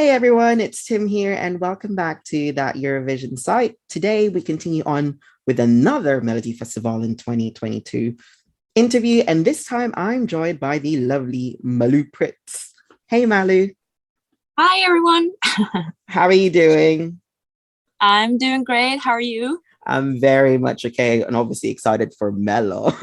Hey everyone, it's Tim here, and welcome back to that Eurovision site. Today we continue on with another Melodifestivalen 2022 interview, and this time I'm joined by the lovely Malou Prytz. Hey Malou, Hi, everyone. how are you doing? I'm doing great. How are you? I'm very much okay, and obviously excited for Melo.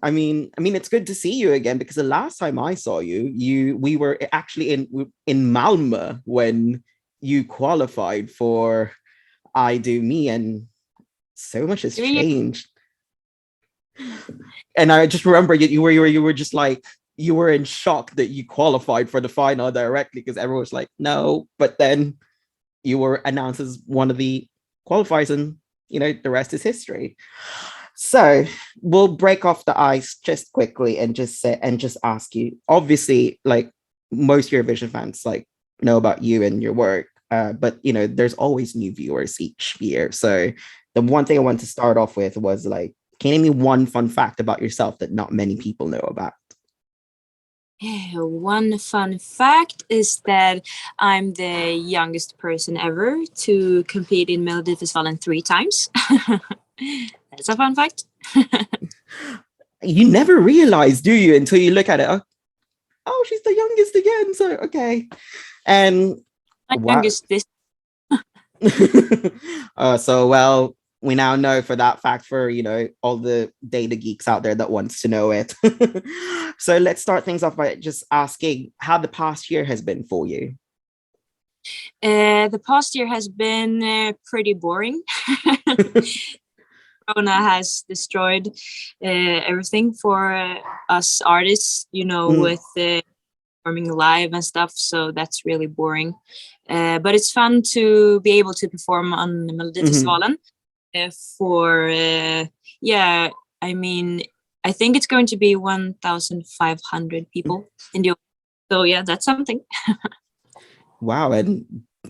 I mean, it's good to see you again because the last time I saw you, we were actually in Malmö when you qualified for I Do Me, and so much has Yeah, changed. And I just remember you were just like you were in shock that you qualified for the final directly because everyone was like, no, but then you were announced as one of the qualifiers, and the rest is history. So we'll break off the ice just quickly and just ask you. Obviously, like most Eurovision fans, like know about you and your work, but there's always new viewers each year. So the one thing I want to start off with was like, can you name me one fun fact about yourself that not many people know about? One fun fact is that I'm the youngest person ever to compete in Melodifestivalen 3 times. That's a fun fact. You never realize, do you, until you look at it? Oh, she's the youngest again. So okay, and My wow. youngest this. So well, we now know for that fact for all the data geeks out there that wants to know it. So let's start things off by just asking how the past year has been for you. The past year has been pretty boring. Corona has destroyed everything for us artists, Mm, with performing live and stuff. So that's really boring. But it's fun to be able to perform on the mhm. Melodifestivalen for, yeah, I mean, I think it's going to be 1,500 people in the. So yeah, that's something. Wow, and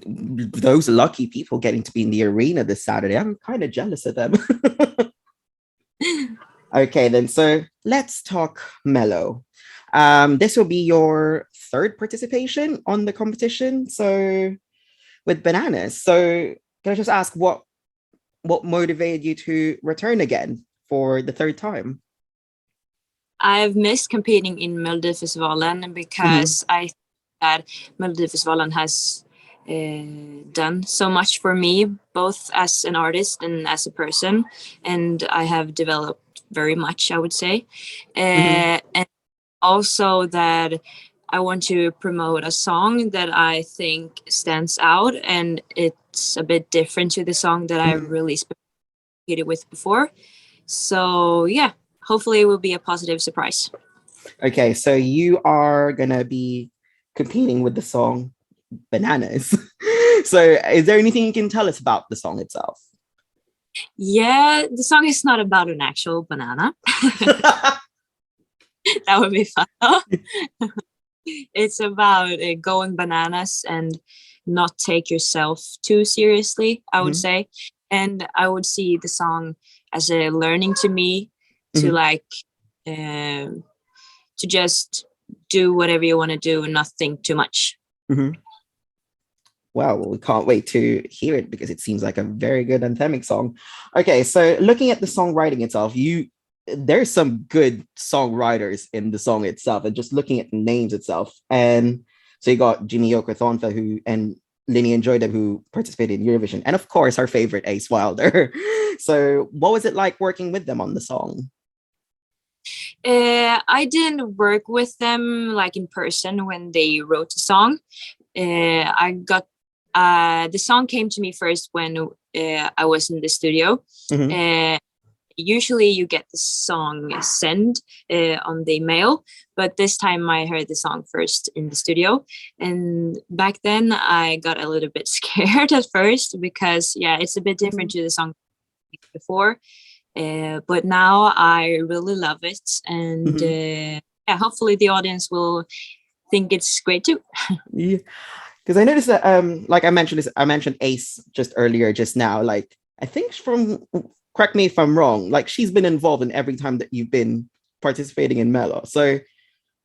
those lucky people getting to be in the arena this Saturday, I'm kind of jealous of them. Okay, then. So let's talk mellow. This will be your third participation on the competition. So with bananas. So can I just ask what motivated you to return again for the third time? I've missed competing in Melodifestivalen Mhm, because I think that Melodifestivalen has done so much for me, both as an artist and as a person, and I have developed very much, I would say. mhm, And also that I want to promote a song that I think stands out, and it's a bit different to the song that I mhm. released with before. So yeah, hopefully it will be a positive surprise. Okay, so you are gonna be competing with the song Bananas. So is there anything you can tell us about the song itself? Yeah, the song is not about an actual banana. That would be fun. It's about going bananas and not take yourself too seriously, I would Mhm, say. And I would see the song as a learning to me to mhm, like um, to just do whatever you want to do and not think too much. mhm. Well, we can't wait to hear it because it seems like a very good anthemic song. Okay, so looking at the songwriting itself, there's some good songwriters in the song itself, and just looking at the names itself. And so you got Jimmy Yokothonta who and Linny and Joyda who participated in Eurovision, and of course our favorite Ace Wilder. So what was it like working with them on the song? I didn't work with them like in person when they wrote the song. I got the song came to me first when I was in the studio. Mhm, Uh, Usually you get the song sent on the mail, but this time I heard the song first in the studio. And back then I got a little bit scared at first because yeah, it's a bit different mhm, to the song before. But now I really love it, and mhm. yeah, hopefully the audience will think it's great too. Yeah, because I noticed that like I mentioned Ace just earlier just now, like I think from correct me if I'm wrong, like she's been involved in every time that you've been participating in Mello. So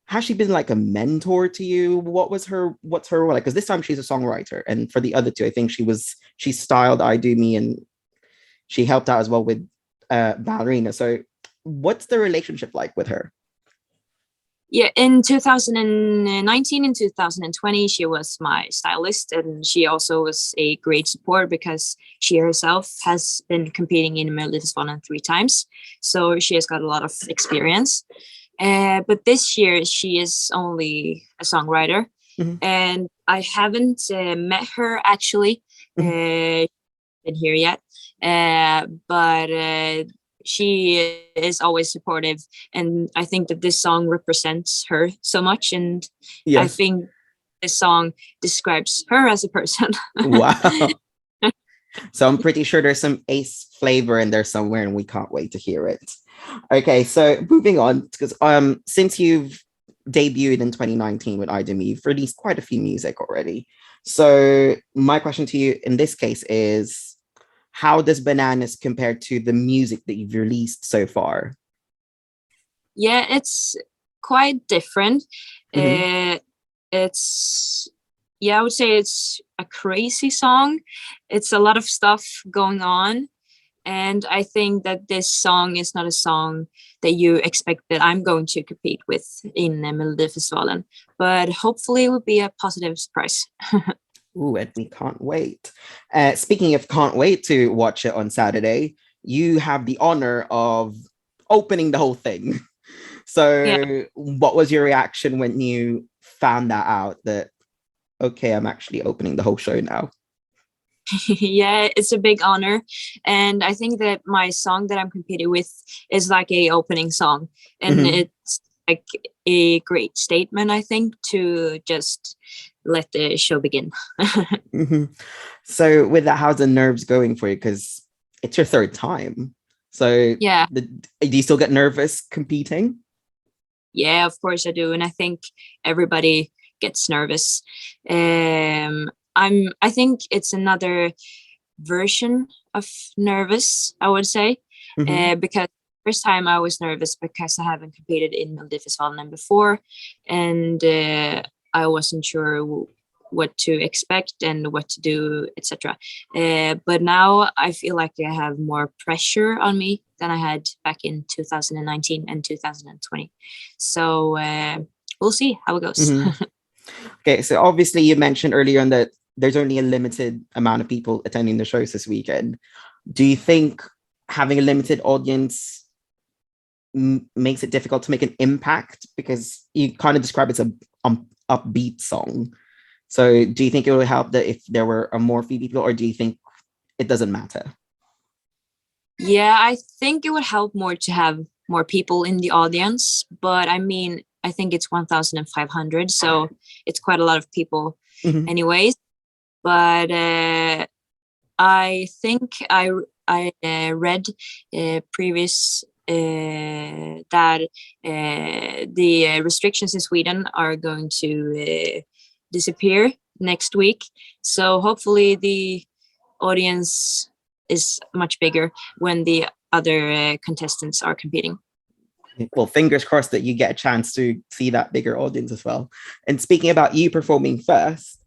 has she been like a mentor to you? What's her role like? Because this time she's a songwriter, and for the other two, I think she styled I Do Me, and she helped out as well with Ballerina. So what's the relationship like with her? Yeah, in 2019 and 2020, she was my stylist, and she also was a great support because she herself has been competing in Melodifestivalen 3 times, so she has got a lot of experience. But this year, she is only a songwriter, Mhm, and I haven't met her actually. mhm. Been here yet, but she is always supportive, and I think that this song represents her so much, and I Yes. think this song describes her as a person. Wow. So I'm pretty sure there's some ace flavor in there somewhere, and we can't wait to hear it. Okay, so moving on, because since you've debuted in 2019 with IDME, you've released quite a few music already. So my question to you in this case is, how does Bananas compare to the music that you've released so far? Yeah, it's quite different. Hmm. uh, it's yeah, I would say it's a crazy song. It's a lot of stuff going on. And I think that this song is not a song that you expect that I'm going to compete with in Melodifestivalen, but hopefully it will be a positive surprise. Ooh, and we can't wait. Speaking of can't wait to watch it on Saturday, you have the honor of opening the whole thing. Yeah. So, what was your reaction when you found that out that, okay, I'm actually opening the whole show now? Yeah, it's a big honor. And I think that my song that I'm competing with is like a opening song. And Hmm. it's like a great statement, I think, to just let the show begin. Hmm. So, with that, how's the nerves going for you? Because it's your third time. So, Yeah. do you still get nervous competing? Yeah, of course I do, and I think everybody gets nervous. I think it's another version of nervous, I would say, Hmm. because first time I was nervous because I haven't competed in Melodifestivalen before, and I wasn't sure what to expect and what to do, etc. But now I feel like I have more pressure on me than I had back in 2019 and 2020. So we'll see how it goes. Hmm. Okay, so obviously you mentioned earlier on that there's only a limited amount of people attending the shows this weekend. Do you think having a limited audience makes it difficult to make an impact? Because you kind of describe it as a upbeat song. So do you think it would help that if there were a more few people, or do you think it doesn't matter? Yeah, I think it would help more to have more people in the audience, but I mean, I think it's 1,500, so it's quite a lot of people Mhm. anyways. But I think I read previous that the restrictions in Sweden are going to disappear next week. So hopefully the audience is much bigger when the other contestants are competing. Well, fingers crossed that you get a chance to see that bigger audience as well. And speaking about you performing first,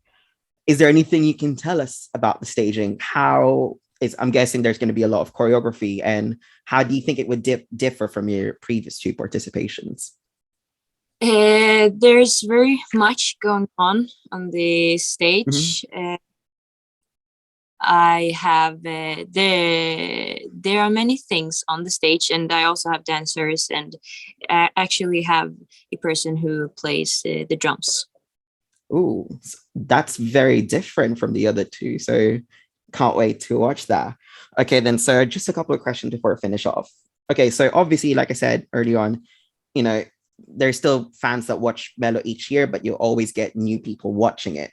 is there anything you can tell us about the staging? How is, I'm guessing there's going to be a lot of choreography, and how do you think it would differ from your previous two participations? There's very much going on the Mhm. stage. I have there are many things on the stage, and I also have dancers, and actually have a person who plays the drums. Ooh, that's very different from the other two. So can't wait to watch that. Okay, then, so just a couple of questions before I finish off. Okay, so obviously, like I said early on, you know, there's still fans that watch Mello each year, but you always get new people watching it.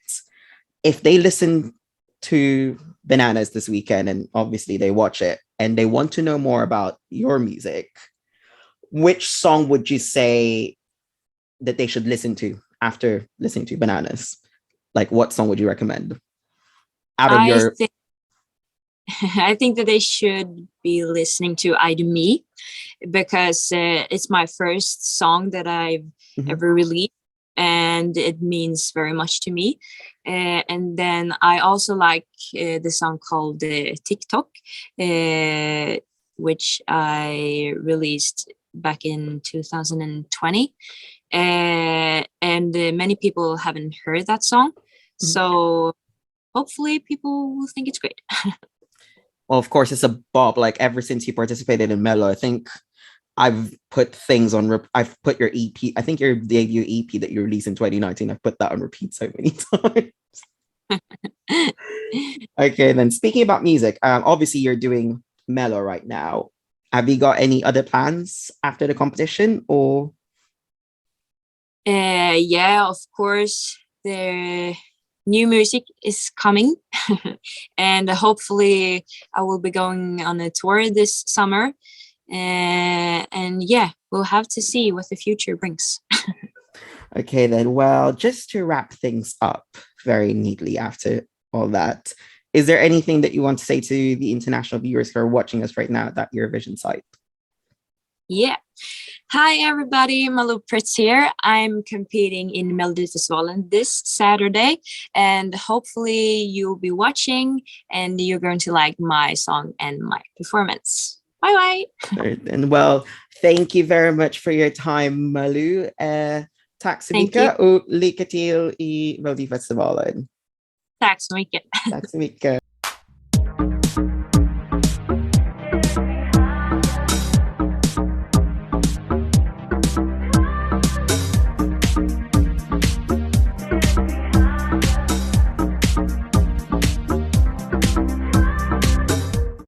If they listen to Bananas this weekend and obviously they watch it and they want to know more about your music, which song would you say that they should listen to after listening to Bananas? Like, what song would you recommend out of I your? think I think that they should be listening to I Do Me, because it's my first song that I've Mhm. ever released, and it means very much to me. And then I also like the song called TikTok, uh, which I released back in 2020. And many people haven't heard that song. Mhm. So hopefully people will think it's great. Well, of course, it's a bop. Like ever since you participated in Mellow, I think I've put things on. I've put your EP. I think your debut EP that you released in 2019. I've put that on repeat so many times. Okay, then speaking about music, obviously you're doing Mellow right now. Have you got any other plans after the competition, or Yeah, of course, the new music is coming, and hopefully, I will be going on a tour this summer. And yeah, we'll have to see what the future brings. okay, then, well, just to wrap things up very neatly after all that, is there anything that you want to say to the international viewers who are watching us right now at that Eurovision site? Yeah. Hi, everybody. Malou Prytz here. I'm competing in Melodifestivalen this Saturday, and hopefully, you'll be watching and you're going to like my song and my performance. Bye bye. And well, thank you very much for your time, Malou. Tack så Thank you. mycket och lycka till i Melodifestivalen. Tack så mycket. Tack så mycket.